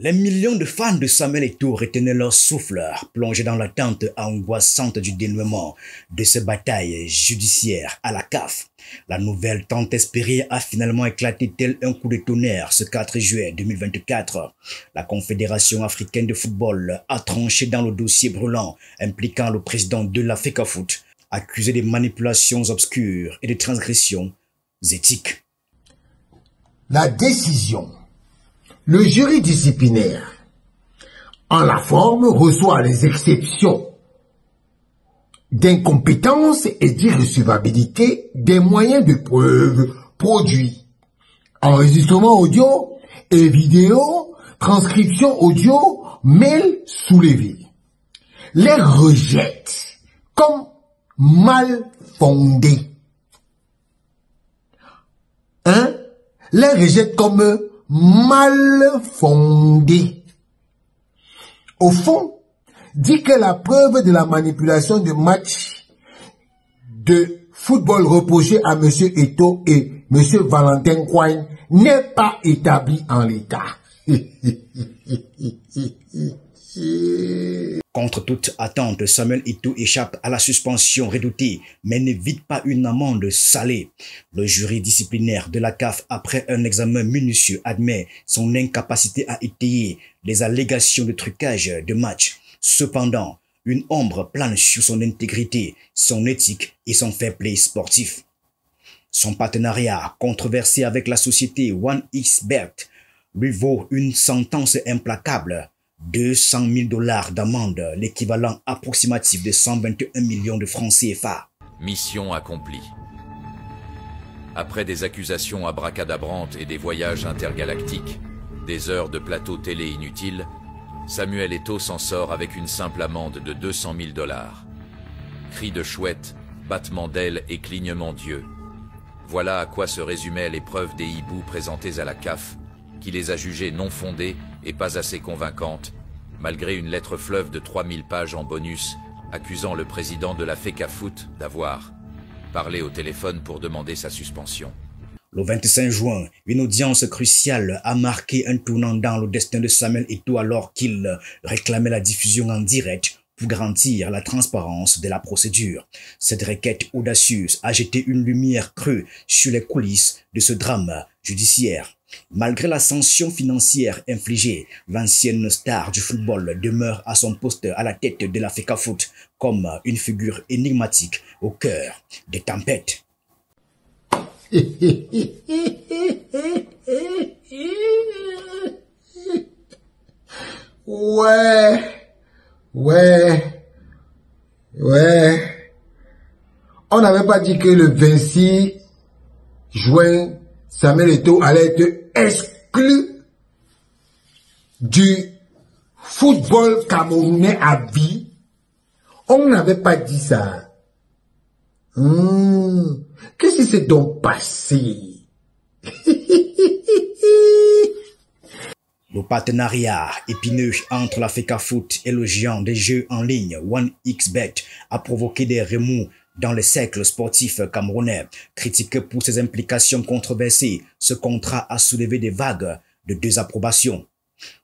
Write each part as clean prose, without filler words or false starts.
Les millions de fans de Samuel Eto'o retenaient leur souffle, plongés dans l'attente angoissante du dénouement de ces batailles judiciaires à la CAF. La nouvelle tant espérée a finalement éclaté tel un coup de tonnerre ce 4 juillet 2024. La Confédération africaine de football a tranché dans le dossier brûlant impliquant le président de la FECAFOOT, accusé de manipulations obscures et de transgressions éthiques. La décision. Le jury disciplinaire, en la forme, reçoit les exceptions d'incompétence et d'irrecevabilité des moyens de preuve produits. Enregistrement audio et vidéo, transcription audio, mail soulevé. Les rejette comme mal fondés. Les rejette comme mal fondé. Au fond, dit que la preuve de la manipulation de match de football reproché à M. Eto'o et M. Valentin Coin n'est pas établie en l'état. Contre toute attente, Samuel Eto'o échappe à la suspension redoutée, mais n'évite pas une amende salée. Le jury disciplinaire de la CAF, après un examen minutieux, admet son incapacité à étayer les allégations de trucage de match. Cependant, une ombre plane sur son intégrité, son éthique et son fair play sportif. Son partenariat controversé avec la société OneXBet lui vaut une sentence implacable. 200 000 $ d'amende, l'équivalent approximatif de 121 millions de francs CFA. Mission accomplie. Après des accusations abracadabrantes et des voyages intergalactiques, des heures de plateau télé inutiles, Samuel Eto'o s'en sort avec une simple amende de 200 000 $. Cris de chouette, battements d'ailes et clignements d'yeux. Voilà à quoi se résumaient les preuves des hiboux présentées à la CAF, qui les a jugées non fondées et pas assez convaincantes, malgré une lettre fleuve de 3000 pages en bonus, accusant le président de la FECAFOOT d'avoir parlé au téléphone pour demander sa suspension. Le 25 juin, une audience cruciale a marqué un tournant dans le destin de Samuel Eto'o alors qu'il réclamait la diffusion en direct pour garantir la transparence de la procédure. Cette requête audacieuse a jeté une lumière crue sur les coulisses de ce drame judiciaire. Malgré la sanction financière infligée, l'ancienne star du football demeure à son poste à la tête de la FECAFOOT comme une figure énigmatique au cœur des tempêtes. Ouais. On n'avait pas dit que le 26 juin, Samuel Eto'o allait être exclu du football camerounais à vie. On n'avait pas dit ça. Qu'est-ce qui s'est donc passé? Le partenariat épineux entre la FECAFOOT et le géant des jeux en ligne OneXBet a provoqué des remous dans les cercles sportifs camerounais. Critiqué pour ses implications controversées, ce contrat a soulevé des vagues de désapprobation.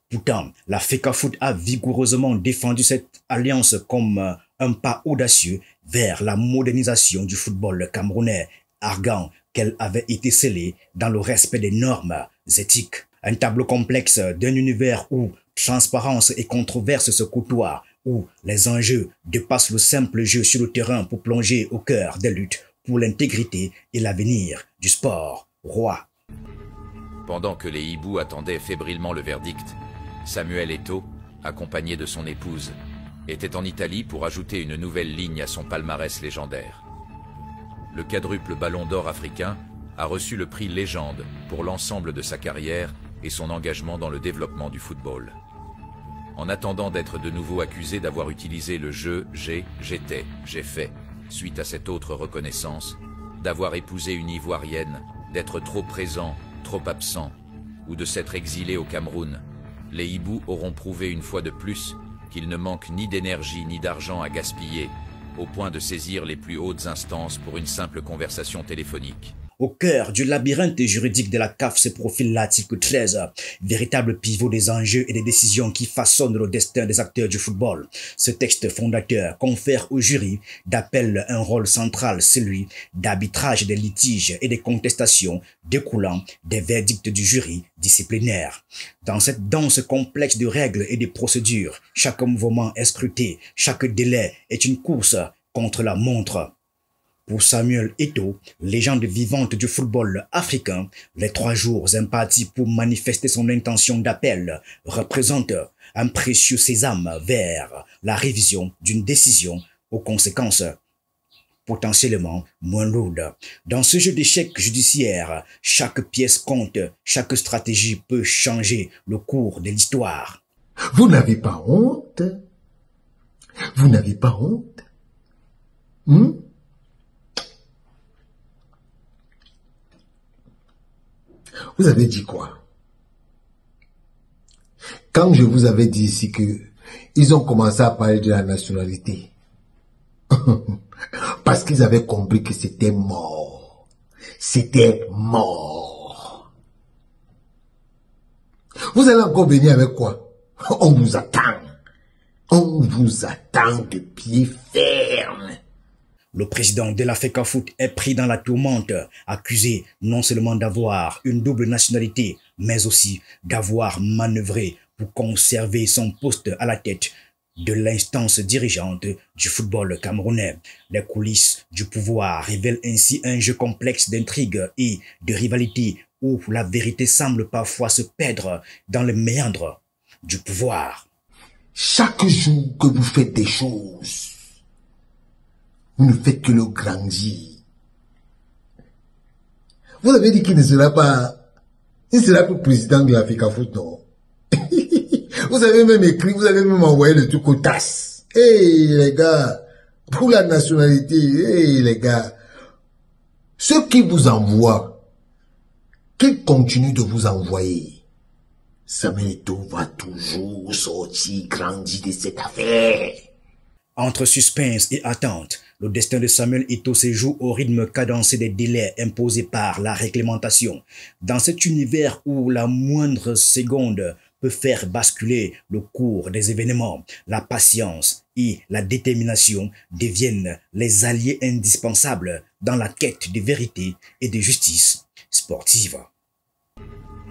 Pourtant, la FECAFOOT a vigoureusement défendu cette alliance comme un pas audacieux vers la modernisation du football camerounais, arguant qu'elle avait été scellée dans le respect des normes éthiques. Un tableau complexe d'un univers où transparence et controverse se côtoient, où les enjeux dépassent le simple jeu sur le terrain pour plonger au cœur des luttes pour l'intégrité et l'avenir du sport roi. Pendant que les hiboux attendaient fébrilement le verdict, Samuel Eto'o, accompagné de son épouse, était en Italie pour ajouter une nouvelle ligne à son palmarès légendaire. Le quadruple ballon d'or africain a reçu le prix Légende pour l'ensemble de sa carrière et son engagement dans le développement du football. En attendant d'être de nouveau accusé d'avoir utilisé le jeu « j'étais, j'ai fait », suite à cette autre reconnaissance, d'avoir épousé une Ivoirienne, d'être trop présent, trop absent, ou de s'être exilé au Cameroun, les hiboux auront prouvé une fois de plus qu'ils ne manquent ni d'énergie ni d'argent à gaspiller, au point de saisir les plus hautes instances pour une simple conversation téléphonique. Au cœur du labyrinthe juridique de la CAF se profile l'article 13, véritable pivot des enjeux et des décisions qui façonnent le destin des acteurs du football. Ce texte fondateur confère au jury d'appel un rôle central, celui d'arbitrage des litiges et des contestations découlant des verdicts du jury disciplinaire. Dans cette danse complexe de règles et de procédures, chaque mouvement est scruté, chaque délai est une course contre la montre. Pour Samuel Eto'o, légende vivante du football africain, les 3 jours impartis pour manifester son intention d'appel représentent un précieux sésame vers la révision d'une décision aux conséquences potentiellement moins lourdes. Dans ce jeu d'échecs judiciaire, chaque pièce compte, chaque stratégie peut changer le cours de l'histoire. Vous n'avez pas honte? Vous n'avez pas honte? Vous avez dit quoi? Quand je vous avais dit ici que ils ont commencé à parler de la nationalité, parce qu'ils avaient compris que c'était mort. C'était mort. Vous allez encore venir avec quoi? On vous attend. On vous attend de pied ferme. Le président de la FECAFOOT est pris dans la tourmente, accusé non seulement d'avoir une double nationalité, mais aussi d'avoir manœuvré pour conserver son poste à la tête de l'instance dirigeante du football camerounais. Les coulisses du pouvoir révèlent ainsi un jeu complexe d'intrigues et de rivalités où la vérité semble parfois se perdre dans les méandres du pouvoir. Chaque jour que vous faites des choses, vous ne faites que le grandir. Vous avez dit qu'il ne sera pas, il sera plus président de la FECAFOOT, non? Vous avez même écrit, vous avez même envoyé le truc aux tasses. Hey les gars, pour la nationalité, hey les gars, ceux qui vous envoient, qu'ils continuent de vous envoyer, Samuel Eto'o va toujours sortir grandi de cette affaire. Entre suspense et attente, le destin de Samuel Eto'o se joue au rythme cadencé des délais imposés par la réglementation. Dans cet univers où la moindre seconde peut faire basculer le cours des événements, la patience et la détermination deviennent les alliés indispensables dans la quête de vérité et de justice sportive.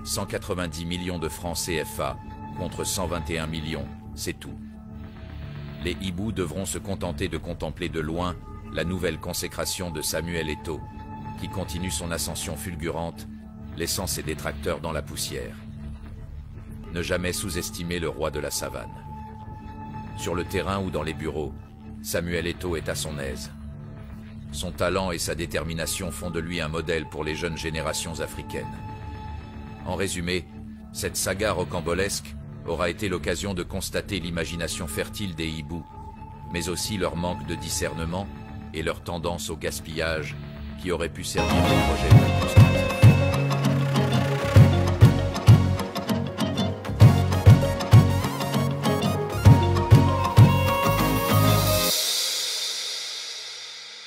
190 millions de francs CFA contre 121 millions, c'est tout. Les hiboux devront se contenter de contempler de loin la nouvelle consécration de Samuel Eto'o, qui continue son ascension fulgurante, laissant ses détracteurs dans la poussière. Ne jamais sous-estimer le roi de la savane. Sur le terrain ou dans les bureaux, Samuel Eto'o est à son aise. Son talent et sa détermination font de lui un modèle pour les jeunes générations africaines. En résumé, cette saga rocambolesque aura été l'occasion de constater l'imagination fertile des hiboux, mais aussi leur manque de discernement et leur tendance au gaspillage qui aurait pu servir de projet.